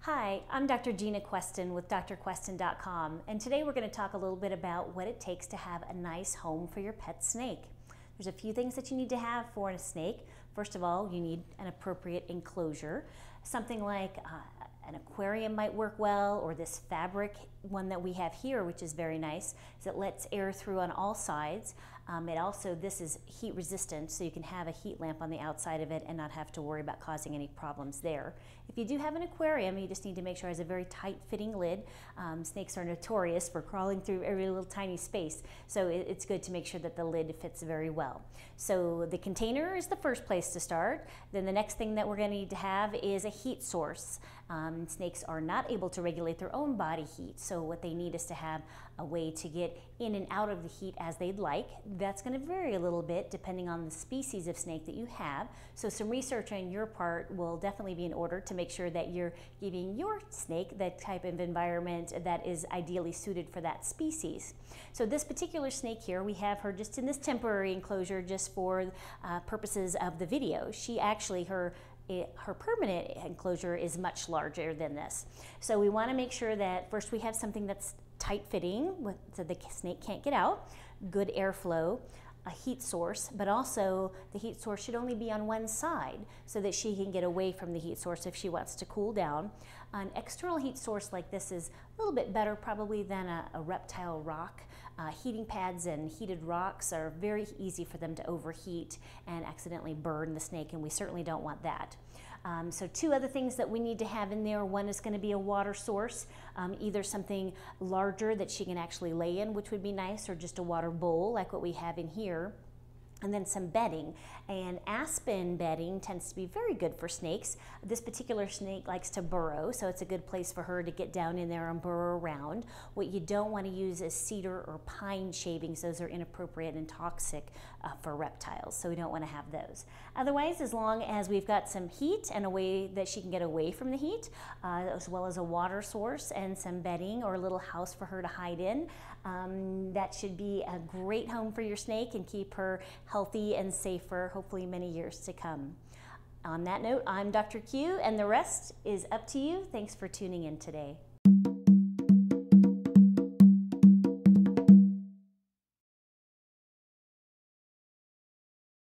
Hi, I'm Dr. Jena Questen with drquestin.com, and today we're going to talk a little bit about what it takes to have a nice home for your pet snake. There's a few things that you need to have for a snake. First of all, you need an appropriate enclosure. Something like an aquarium might work well, or this fabric one that we have here, which is very nice, is it lets air through on all sides. This is heat resistant, so you can have a heat lamp on the outside of it and not have to worry about causing any problems there. If you do have an aquarium, you just need to make sure it has a very tight fitting lid. Snakes are notorious for crawling through every little tiny space, so it's good to make sure that the lid fits very well. So the container is the first place to start. Then the next thing that we're going to need to have is a heat source. Snakes are not able to regulate their own body heat, so what they need is to have a way to get in and out of the heat as they'd like. That's going to vary a little bit depending on the species of snake that you have, so some research on your part will definitely be in order to make sure that you're giving your snake that type of environment that is ideally suited for that species. So this particular snake here, we have her just in this temporary enclosure just for purposes of the video. She actually, her permanent enclosure is much larger than this. So we want to make sure that first we have something that's tight fitting so the snake can't get out, good airflow, a heat source, but also the heat source should only be on one side so that she can get away from the heat source if she wants to cool down. An external heat source like this is a little bit better probably than a reptile rock. Heating pads and heated rocks are very easy for them to overheat and accidentally burn the snake, and we certainly don't want that. So two other things that we need to have in there. One is going to be a water source, either something larger that she can actually lay in, which would be nice, or just a water bowl like what we have in here. And then some bedding, and aspen bedding tends to be very good for snakes. This particular snake likes to burrow, so it's a good place for her to get down in there and burrow around. What you don't want to use is cedar or pine shavings. Those are inappropriate and toxic for reptiles, so we don't want to have those. Otherwise, as long as we've got some heat and a way that she can get away from the heat, as well as a water source and some bedding or a little house for her to hide in, that should be a great home for your snake and keep her healthy and safe for hopefully many years to come. On that note, I'm Dr. Q, and the rest is up to you. Thanks for tuning in today.